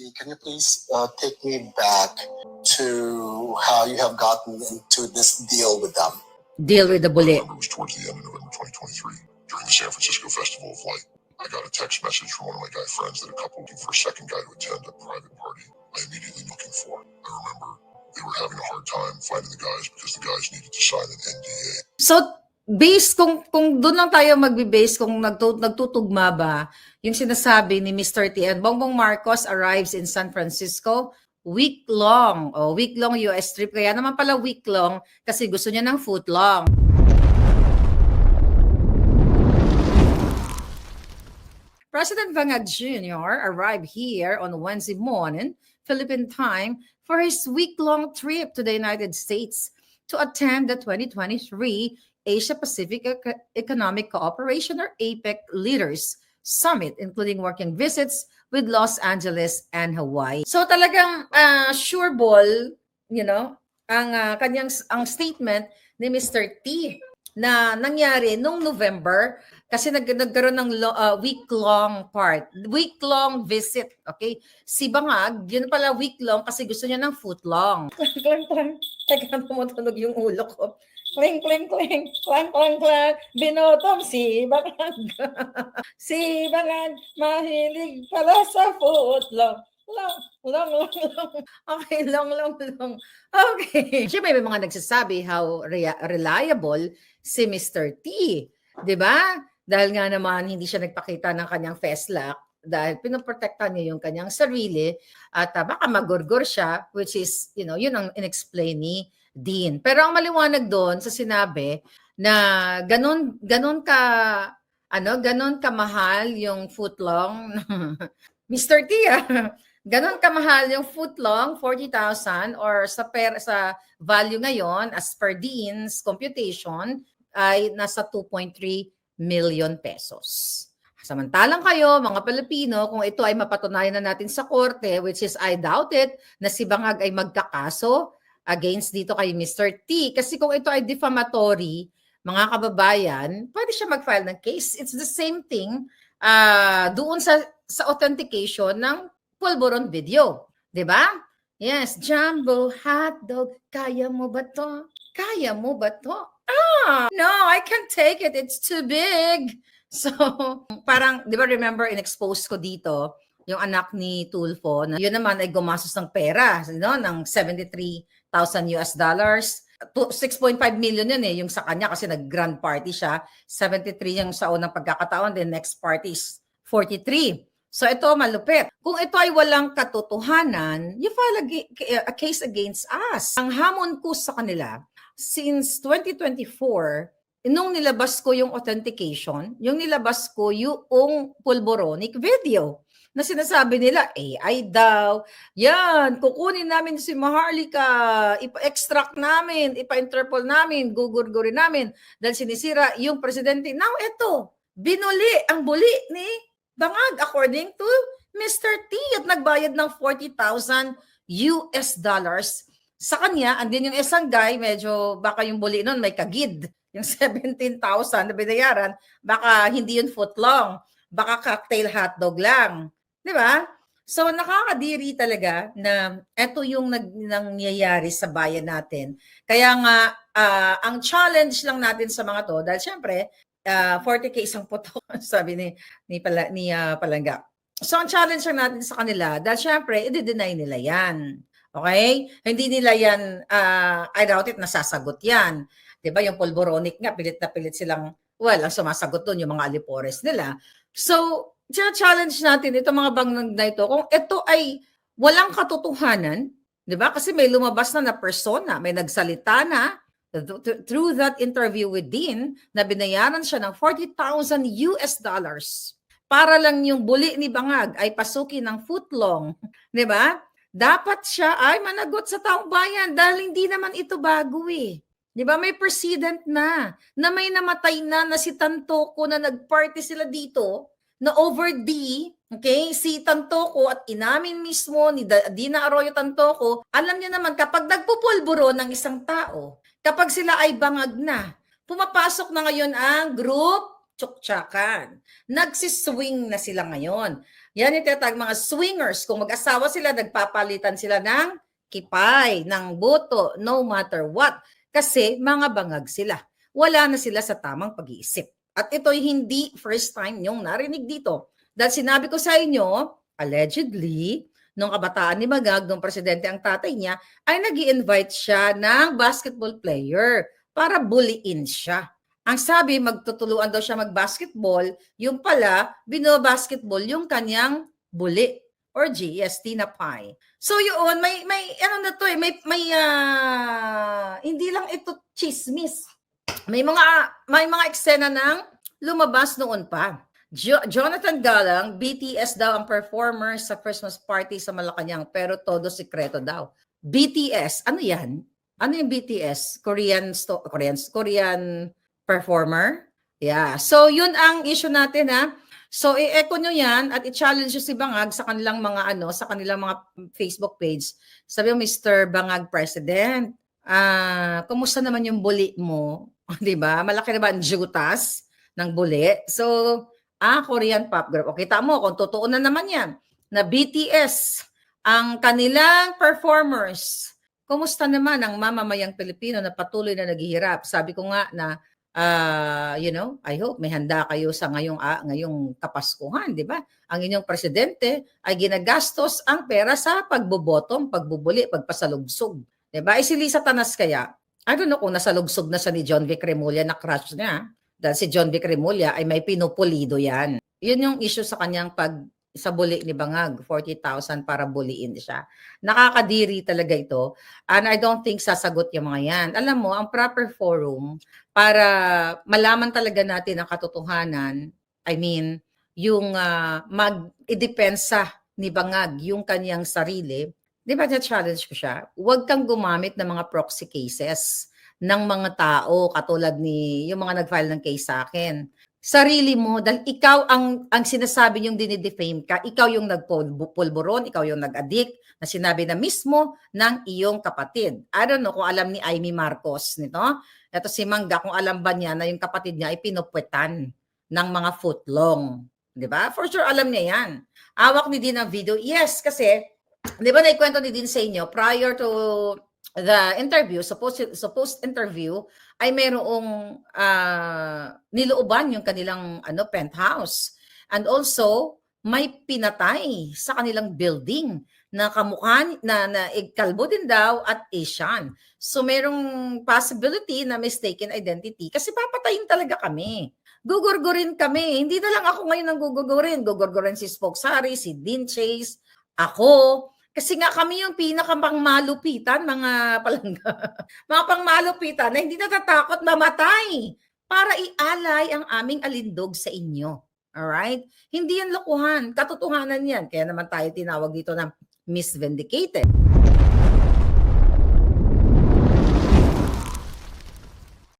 T, can you please take me back to how you have gotten into this deal with them? Deal with the bully. I remember it was towards the end of November 2023 during the San Francisco Festival of Light. I got a text message from one of my guy friends that a couple looking for a second guy to attend a private party I immediately looking for. I remember they were having a hard time finding the guys because the guys needed to sign an NDA. So, based kung doon lang tayo magbe-base kung nagtutugma ba yung sinasabi ni Mr. T and Bongbong Marcos arrives in San Francisco week-long US trip. Kaya naman pala week-long kasi gusto niya ng foot-long. President Bangag Jr. arrived here on Wednesday morning, Philippine time, for his week-long trip to the United States to attend the 2023 Asia-Pacific Economic Cooperation or APEC Leaders Summit, including working visits with Los Angeles and Hawaii. So talagang sure ball, ang statement ni Mr. T na nangyari nung November kasi nagkaroon ng week-long visit, okay? Si Bangag, yun pala week-long kasi gusto niya ng foot-long. Klang, klang, teka, tumutunog yung ulo ko. Kling, kling, kling, klang, klang, klang, binotong si Bangag. Si Bangag, mahilig pala sa foot-long. Long. Okay, long. Okay. Siyempre, may mga nagsasabi how reliable si Mr. T. Diba? Dahil nga naman, hindi siya nagpakita ng kanyang FESLAC dahil pinoprotektan niya yung kanyang sarili at baka magurgur siya, which is, yun ang inexplain ni Dean. Pero ang maliwanag doon sa sinabi na ganon kamahal yung footlong Mr. T, ganon kamahal yung footlong, 40,000 or sa value ngayon as per Dean's computation ay nasa 2.3 million pesos. Samantalang kayo, mga Pilipino, kung ito ay mapatunayan na natin sa korte, which is I doubt it, na si Bangag ay magkakaso against dito kay Mr. T. Kasi kung ito ay defamatory, mga kababayan, pwede siya mag-file ng case. It's the same thing doon sa authentication ng Pulburon video. Diba? Yes, Jumbo Hotdog, kaya mo ba to? Kaya mo ba to? No, I can't take it. It's too big. So, parang, di ba remember, in-expose ko dito, yung anak ni Tulfo, na yun naman ay gumastos ng pera, ng $73,000 US. 6.5 million yun yung sa kanya kasi nag-grand party siya. 73 yung sa unang pagkakataon, then next party is 43. So ito malupit. Kung ito ay walang katotohanan, you file a case against us. Ang hamon ko sa kanila, since 2024, nung nilabas ko yung authentication, yung nilabas ko yung pulboronic video na sinasabi nila, AI daw, yan, kukunin namin si Maharlika, ipa-extract namin, ipa-interpol namin, gugurgurin namin, dahil sinisira yung presidente. Now, ito, ang buli ni Bangag according to Mr. T at nagbayad ng $40,000 US sa kanya. And then yung isang guy, medyo baka yung buli nun may kagid. Yung 17,000 na binayaran, baka hindi yun footlong. Baka cocktail hotdog lang. Di ba? So nakakadiri talaga na ito yung nangyayari sa bayan natin. Kaya nga, ang challenge lang natin sa mga to, dahil syempre, 40K isang puto, sabi ni Palangga. So ang challenge lang natin sa kanila, dahil syempre, i-deny nila yan. Okay? Hindi nila yan, I doubt it, nasasagot yan. Diba, yung pulboronic nga, pilit na pilit silang, ang sumasagot doon, yung mga alipores nila. So, challenge natin itong mga bangnag na ito, kung ito ay walang katotohanan, diba? Kasi may lumabas na persona, may nagsalita na, through that interview with Dean, na binayaran siya ng $40,000 US para lang yung buli ni Bangag ay pasukin ng footlong. Diba? Dapat siya ay managot sa taong bayan dahil hindi naman ito bago eh. Diba? May precedent na may namatay na si Tantoco na nagparty sila dito na over D, okay? Si Tantoco at inamin mismo ni Dina Arroyo Tantoco, alam niya naman kapag nagpupulburo ng isang tao, kapag sila ay bangag na, pumapasok na ngayon ang group tsuktsakan. Nagsiswing na sila ngayon. Yan yung tinatawag mga swingers. Kung mag-asawa sila, nagpapalitan sila ng kipay, ng boto, no matter what. Kasi mga bangag sila. Wala na sila sa tamang pag-iisip. At ito'y hindi first time yung narinig dito. Dahil sinabi ko sa inyo, allegedly, nung kabataan ni Magag, nung presidente ang tatay niya, ay nag-i-invite siya ng basketball player para bullying siya. Ang sabi, magtutuluan daw siya mag-basketball, yung pala, bino-basketball yung kanyang bully or GST na pie. So yun, may ano na to hindi lang ito chismis. May mga eksena ng lumabas noon pa. Jonathan Galang, BTS daw ang performer sa Christmas party sa Malacanang, pero todo sikreto daw. BTS, ano yan? Ano yung BTS? Korean performer? Yeah. So yun ang issue natin ha. So i-echo nyo yan at i-challenge nyo si Bangag sa kanilang mga Facebook page. Sabi mo, Mr. Bangag President, kumusta naman yung bully mo? 'Di ba? Malaki na ba ang jutas ng bully? So Korean pop group. O kita mo kung totoo na naman yan na BTS ang kanilang performers. Kumusta naman ang mamamayang Pilipino na patuloy na naghihirap? Sabi ko nga na I hope may handa kayo sa ngayong Kapaskuhan, di ba? Ang inyong presidente ay ginagastos ang pera sa pagbobotong, pagbubuli, pagpasalugsog. Di ba? Si Lisa Tanas kaya, I don't know kung nasalugsog na siya ni John Vic Remulla na crush niya. Dahil si John Vic Remulla ay may pinupulido yan. Yun yung issue sa kanyang sa bully ni Bangag, 40,000 para buliin siya. Nakakadiri talaga ito. And I don't think sasagot yung mga yan. Alam mo, ang proper forum para malaman talaga natin ang katotohanan, yung mag-idepensa ni Bangag, yung kanyang sarili, di ba na-challenge ko siya? Huwag kang gumamit ng mga proxy cases ng mga tao katulad ni yung mga nag-file ng case sa akin. Sarili mo, dahil ikaw ang sinasabi niyong dinidefame ka, ikaw yung nagpulburon, ikaw yung nag-addict, na sinabi na mismo ng iyong kapatid. I don't know kung alam ni Amy Marcos nito. Ito si Mangga, kung alam ba niya na yung kapatid niya ay pinupwetan ng mga footlong. Di ba? For sure, alam niya yan. Awak ni Din ang video. Yes, kasi, di ba naikwento ni Din sa inyo, prior to the interview, supposed interview, ay mayroong nilooban yung kanilang penthouse. And also, may pinatay sa kanilang building na kamukha na kalbo din daw at Asian. So mayroong possibility na mistaken identity kasi papatayin talaga kami. Gugurgurin kami. Hindi na lang ako ngayon ang gugurgurin. Gugurgurin si Spokesari, si Dean Chase, ako. Kasi nga kami yung pinakapangmalupitan, mga palangga. Mga pangmalupitan na hindi natatakot mamatay para ialay ang aming alindog sa inyo. Alright? Hindi yan lokohan. Katotohanan yan. Kaya naman tayo tinawag dito na Miss Vindicated.